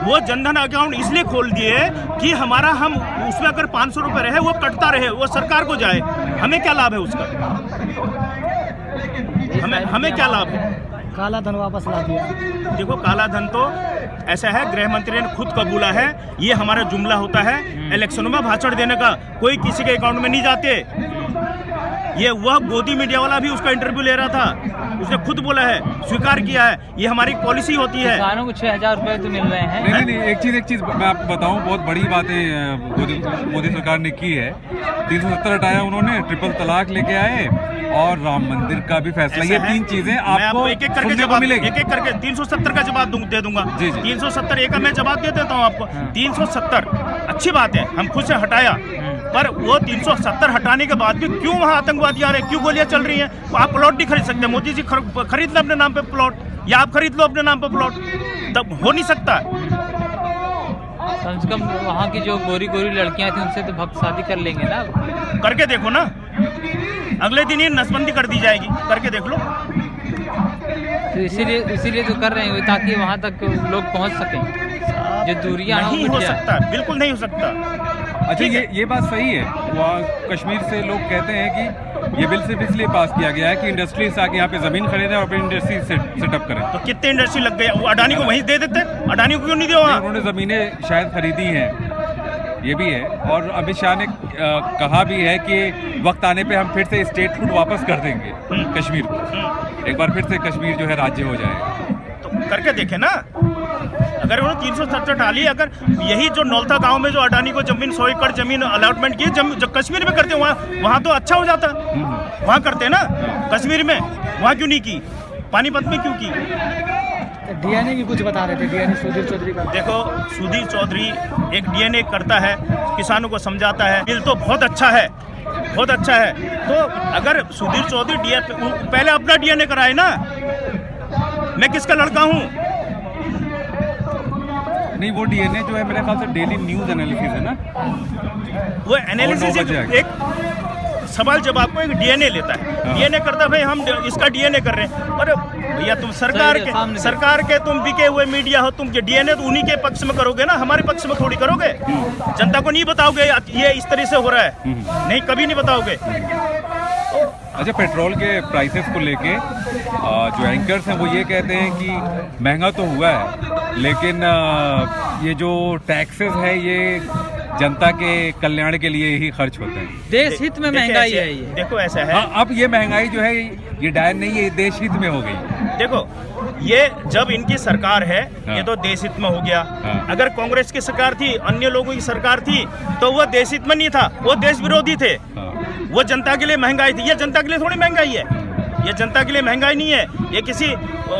वो जनधन अकाउंट इसलिए खोल दिए कि हमारा हम उसमें अगर 500 रुपये रहे वो कटता रहे, वो सरकार को जाए, हमें क्या लाभ है उसका? हमें क्या लाभ है? काला धन वापस ला दिया। देखो काला धन तो ऐसा है, गृह मंत्री ने खुद कबूला है, ये हमारा जुमला होता है इलेक्शनों में भाषण देने का, कोई किसी के अकाउंट में नहीं जाते। ये वह गोदी मीडिया वाला भी उसका इंटरव्यू ले रहा था, उसने खुद बोला है, स्वीकार किया है, ये हमारी पॉलिसी होती है। किसानों को 6,000 रुपए तो मिल रहे हैं। नहीं, एक चीज मैं आपको बताऊं, बहुत बड़ी बातें मोदी सरकार ने की है। 370 हटाया उन्होंने, ट्रिपल तलाक लेके आए और राम मंदिर का भी फैसला। ये 3 चीजें आपको एक एक करके जवाब मिलेगी, एक एक करके 370 का जवाब दे दूंगा। 370 एक मैं जवाब दे देता हूँ आपको। 370 अच्छी बात है, हम खुद से हटाया, पर वो 370 हटाने के बाद भी क्यों वहाँ आतंकवादी आ रहे हैं, क्यों गोलियां चल रही हैं? आप प्लॉट नहीं खरीद सकते, मोदी जी खरीद लो अपने नाम पे प्लॉट, या आप खरीद लो अपने नाम पे प्लॉट, तब हो नहीं सकता। कम से कम वहाँ की जो गोरी लड़कियां थी उनसे तो भक्त शादी कर लेंगे ना। करके देखो ना, अगले दिन ही नसबंदी कर दी जाएगी, करके देख लो। तो इसीलिए तो कर रहे हैं, ताकि वहाँ तक लोग पहुँच सकें, जो दूरियां नहीं हो सकता, बिल्कुल नहीं हो सकता। अच्छा, ये बात सही है। वहाँ कश्मीर से लोग कहते हैं कि ये बिल सिर्फ इसलिए पास किया गया है कि इंडस्ट्रीज आके यहाँ पे जमीन खरीदें और फिर इंडस्ट्री सेटअप करें। तो कितने इंडस्ट्री लग गए, वो अडानी को वहीं दे देते, अडानी को क्यों नहीं दिया? उन्होंने जमीनें शायद खरीदी हैं, ये भी है। और अमित शाह ने कहा भी है कि वक्त आने पे हम फिर से स्टेटहुड वापस कर देंगे कश्मीर को, एक बार फिर से कश्मीर जो है राज्य हो जाएगा। तो करके देखे ना, अगर उन्होंने 370 डाली, अगर यही जो नौलता गांव में जो अडानी को जमीन 100 एकड़ जमीन अलॉटमेंट की, जब कश्मीर में करते वहाँ तो अच्छा हो जाता, वहाँ करते ना कश्मीर में, वहाँ क्यों नहीं की? पानीपत में क्यों की? डीएनए की कुछ बता रहे थे, डीएनए सुधीर चौधरी का। देखो सुधीर चौधरी एक डीएनए करता है, किसानों को समझाता है, बिल तो बहुत अच्छा है, बहुत अच्छा है। तो अगर सुधीर चौधरी पहले अपना डीएनए कराए ना, मैं किसका लड़का हूँ? नहीं, वो डीएनए जो है मेरे ख्याल से डेली न्यूज एनालिसिस है ना, वो एनालिसिस एक सवाल जवाब को एक डीएनए लेता है, डीएनए करता है, भाई हम इसका डीएनए कर रहे हैं। अरे भैया तुम सरकार के तुम बिके हुए मीडिया हो, तुम डीएनए तो उन्हीं के पक्ष में करोगे ना, हमारे पक्ष में थोड़ी करोगे। जनता को नहीं बताओगे ये इस तरह से हो रहा है, नहीं, कभी नहीं बताओगे। अच्छा, पेट्रोल के प्राइसेस को लेके जो एंकर्स हैं वो ये कहते हैं कि महंगा तो हुआ है, लेकिन ये जो टैक्सेस है ये जनता के कल्याण के लिए ही खर्च होते हैं, देश हित में महंगाई है ये। देखो ऐसा है, हाँ, अब ये महंगाई जो है ये डायन नहीं है, ये देश हित में हो गई। देखो ये जब इनकी सरकार है, ये तो देश हित में हो गया। अगर कांग्रेस की सरकार थी, अन्य लोगों की सरकार थी, तो वो देश हित में नहीं था, वो देश विरोधी थे। वो जनता के लिए महंगाई थी, ये जनता के लिए थोड़ी महंगाई है, ये जनता के लिए महंगाई नहीं है, ये किसी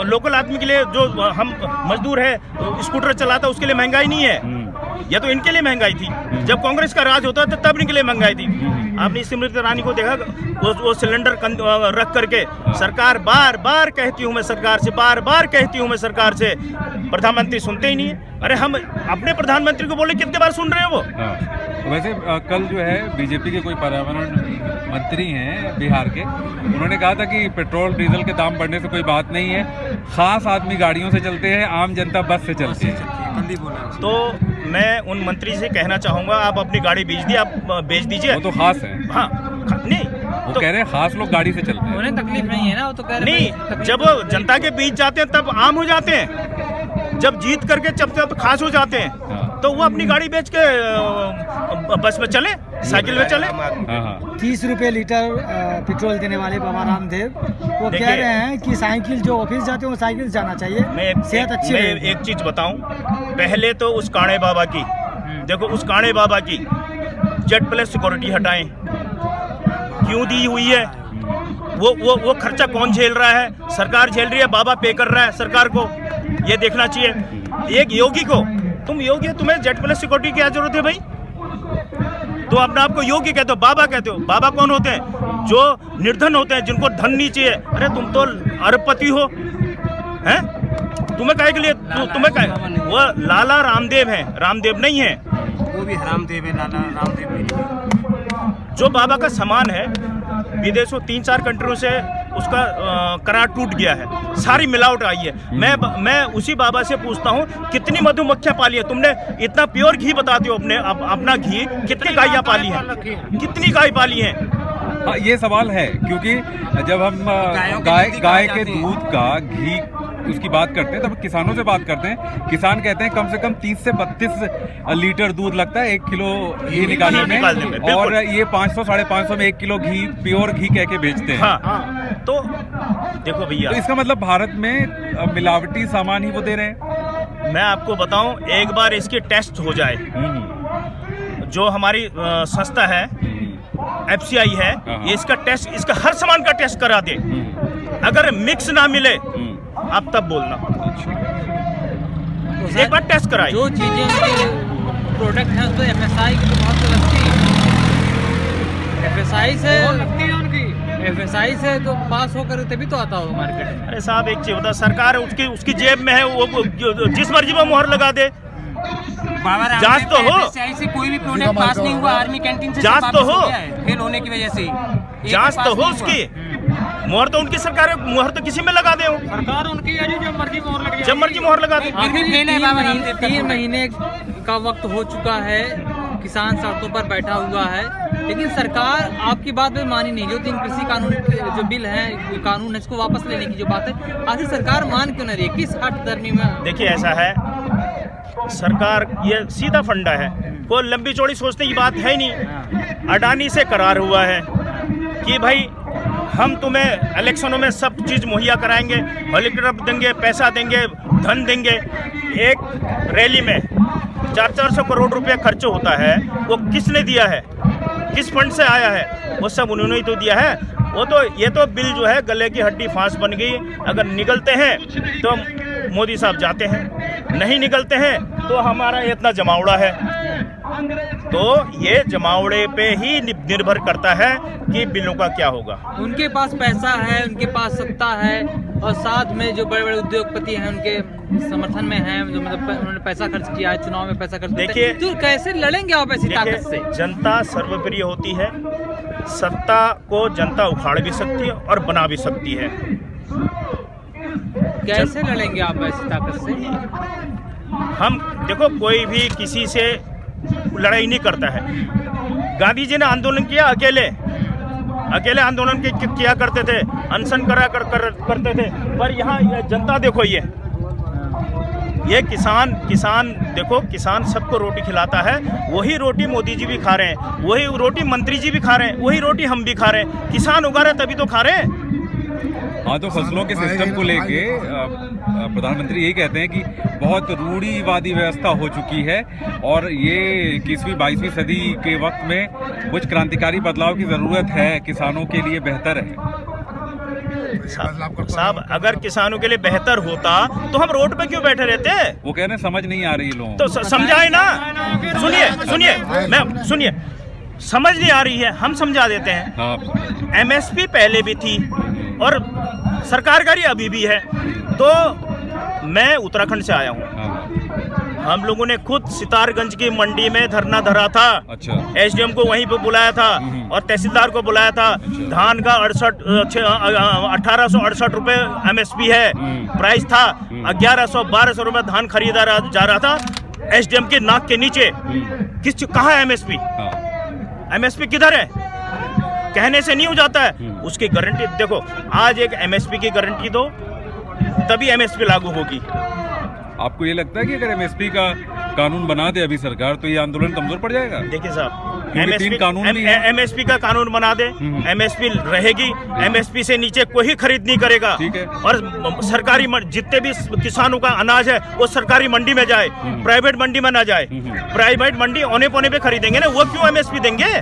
लोकल आदमी के लिए, जो हम मजदूर है स्कूटर चलाता उसके लिए महंगाई नहीं है, ये तो इनके लिए महंगाई थी। जब कांग्रेस का राज होता था तब इनके लिए महंगाई थी। आपने स्मृति ईरानी को देखा, वो सिलेंडर रख करके सरकार बार बार कहती हूँ मैं सरकार से, बार बार कहती हूँ मैं सरकार से, प्रधानमंत्री सुनते ही नहीं है। अरे हम अपने प्रधानमंत्री को बोले, कितने बार सुन रहे हैं वो? वैसे कल जो है बीजेपी के कोई पर्यावरण मंत्री हैं बिहार के, उन्होंने कहा था कि पेट्रोल डीजल के दाम बढ़ने से कोई बात नहीं है, खास आदमी गाड़ियों से चलते हैं, आम जनता बस से चलती है। तो मैं उन मंत्री से कहना चाहूँगा, आप अपनी गाड़ी बेच दीजिए। वो तो खास है। हाँ, नहीं वो तो कह रहे हैं खास लोग गाड़ी से चलते हैं, उन्हें तकलीफ नहीं है ना, वो तो कह रहे नहीं, जब जनता के बीच जाते हैं तब आम हो जाते हैं, जब जीत करके जब खास हो जाते हैं, तो वो अपनी गाड़ी बेच के बस में चले, साइकिल में चले। 30 रुपये लीटर पेट्रोल देने वाले बाबा रामदेव वो कह रहे हैं कि साइकिल, जो ऑफिस जाते हैं वो साइकिल से जाना चाहिए, सेहत अच्छी है। मैं एक चीज बताऊं, पहले तो उस काणे बाबा की, देखो उस काणे बाबा की Z+ सिक्योरिटी हटाएं, क्यों दी हुई है? वो खर्चा कौन झेल रहा है? सरकार झेल रही है, बाबा पे कर रहा है सरकार को, ये देखना चाहिए। एक योगी को, तुम योगी हो, तुम्हें Z+ सिक्योरिटी की क्या जरूरत है भाई? तो अपने आप को योगी कहते हो, बाबा कहते हो। बाबा कौन होते हैं? जो निर्धन होते हैं, जिनको धन नहीं चाहिए। अरे तुम तो अरबपति हो, हैं? तुम्हें काहे के लिए, तुम्हें काहे? वो लाला रामदेव है, रामदेव नहीं है, वो भी रामदेव है, लाला रामदेव भी। जो बाबा का समान है, विदेशों 3-4 कंट्रियों से उसका करार टूट गया है, सारी मिलावट आई है। मैं उसी बाबा से पूछता हूँ, कितनी मधुमक्खियां पाली है तुमने? इतना प्योर घी बताते हो अपना घी, कितनी गायें पाली हैं, कितनी गाय पाली हैं? हाँ, ये सवाल है, क्योंकि जब हम गाय के दूध का घी उसकी बात करते हैं, तब किसानों से बात करते हैं, किसान कहते हैं कम से कम 30 से 32 लीटर दूध लगता है 1 किलो घी निकालने में, और ये 500 550 में 1 किलो घी प्योर घी कह के बेचते हैं। हाँ, तो देखो भैया, तो इसका मतलब भारत में मिलावटी सामान ही वो दे रहे हैं। मैं आपको बताऊं, एक बार इसकी टेस्ट हो जाए, जो हमारी संस्था है FCI है, ये इसका टेस्ट, इसका हर सामान का टेस्ट करा दे, अगर मिक्स ना मिले आप तब बोलना। तो एक बार टेस्ट कराइए। जो चीजें उनके प्रोडक्ट हैं तो FSI की तो बहुत लगती है, FSI से तो पास होकर तभी तो आता हो मार्केट में। अरे साहब, एक चीज होता, सरकार उसकी जेब में है, वो जिस मर्जी में मुहर लगा दे। जांच तो हो, से कोई भी प्रोडक्ट पास नहीं हुआ, आर्मी कैंटीन से जांच तो हो, फेल होने की वजह से जांच तो हो उसकी। मुहर तो उनकी सरकार है, मुहर तो किसी में लगा दे, सरकार उनकी है, जब मर्जी मोहर लग जब मर्जी मुहर लगा दे। 3 महीने का वक्त हो चुका है, किसान सड़कों पर बैठा हुआ है, लेकिन सरकार आपकी बात में मानी नहीं। जो 3 कृषि कानून जो बिल है, कानून है, इसको वापस लेने की जो बात है, आखिर सरकार मान क्यों नहीं रही? किस हट धर्मी में? देखिए, ऐसा है, सरकार ये सीधा फंडा है, कोई लंबी चौड़ी सोचने की बात है ही नहीं। अडानी से करार हुआ है कि भाई हम तुम्हें इलेक्शनों में सब चीज़ मुहैया कराएंगे, हेलीकॉप्टर देंगे, पैसा देंगे, धन देंगे। एक रैली में 400 करोड़ रुपए खर्च होता है, वो किसने दिया है, किस फंड से आया है? वो सब उन्होंने ही तो दिया है। वो तो ये तो बिल जो है गले की हड्डी फांस बन गई। अगर निकलते हैं तो मोदी साहब जाते हैं, नहीं निकलते हैं तो हमारा इतना जमावड़ा है। तो ये जमावड़े पे ही निर्भर करता है कि बिलों का क्या होगा। उनके पास पैसा है, उनके पास सत्ता है, और साथ में जो बड़े बड़े उद्योगपति हैं उनके समर्थन में हैं, जो मतलब उन्होंने पैसा खर्च किया है, चुनाव में पैसा खर्च किया। देखिए, तो कैसे लड़ेंगे आप ऐसी ताकत से? जनता सर्वप्रिय होती है, सत्ता को जनता उखाड़ भी सकती है और बना भी सकती है। कैसे लड़ेंगे आप ऐसी ताकत से? हम देखो, कोई भी किसी से लड़ाई नहीं करता है। गांधी जी ने आंदोलन किया, अकेले आंदोलन किया करते थे, अनशन करते थे। पर यहाँ जनता देखो, ये किसान देखो, किसान सबको रोटी खिलाता है। वही रोटी मोदी जी भी खा रहे हैं, वही रोटी मंत्री जी भी खा रहे हैं, वही रोटी हम भी खा रहे हैं। किसान उगा रहे तभी तो खा रहे हैं। हाँ, तो फसलों के सिस्टम को लेके प्रधानमंत्री यही कहते हैं कि बहुत रूढ़िवादी व्यवस्था हो चुकी है, और ये 21वीं 22वीं सदी के वक्त में कुछ क्रांतिकारी बदलाव की ज़रूरत है, किसानों के लिए बेहतर है। साहब, अगर किसानों के लिए बेहतर होता तो हम रोड पे क्यों बैठे रहते? वो कह रहे हैं समझ नहीं आ रही लोगों तो समझाए ना। सुनिए, समझ नहीं आ रही है, हम समझा देते हैं। हाँ, MSP पहले भी थी और सरकारकारी अभी भी है। तो मैं उत्तराखंड से आया हूँ, हम लोगों ने खुद सितारगंज की मंडी में धरना धरा था। अच्छा। SDM को वहीं पे बुलाया था और तहसीलदार को बुलाया था। धान का 1868 रुपए MSP है, प्राइस था। 1100-1200 रुपए धान खरीदा जा रहा था SDM के नाक के नीचे। कहाँ है MSP? MSP किधर है? कहने से नहीं हो जाता है, उसकी गारंटी देखो। आज एक MSP की गारंटी दो, तभी MSP लागू होगी। आपको ये लगता है कि अगर MSP का कानून बना दे अभी सरकार, तो ये आंदोलन कमजोर पड़ जाएगा? देखिए साहब, MSP का कानून बना दे, MSP रहेगी। MSP से नीचे कोई खरीद नहीं करेगा। ठीक है। और सरकारी जितने भी किसानों का अनाज है वो सरकारी मंडी में जाए, प्राइवेट मंडी में ना जाए। प्राइवेट मंडी औने पौने पे खरीदेंगे ना, वो क्यों MSP देंगे?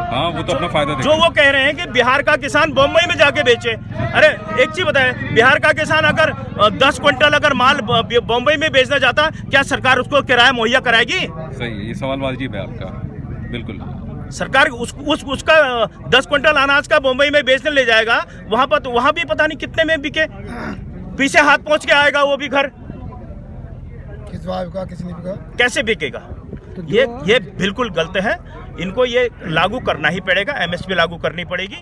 हाँ, वो तो अपना फायदा देखें। जो वो कह रहे हैं कि बिहार का किसान बम्बई में जाके बेचे। अरे एक चीज बताए, बिहार का किसान अगर 10 क्विंटल अगर माल बम्बई में बेचना चाहता, क्या सरकार उसको किराया मुहैया कराएगी? सही है, ये सवाल वाजिब है आपका, बिल्कुल। सरकार उसका 10 क्विंटल अनाज का बम्बई में बेचने ले जाएगा, वहां पर तो वहां भी पता नहीं कितने में बिके, पीछे हाथ पहुंच के आएगा वो भी घर, कैसे बिकेगा? तो ये बिल्कुल गलत है। इनको ये लागू करना ही पड़ेगा, MSP लागू करनी पड़ेगी।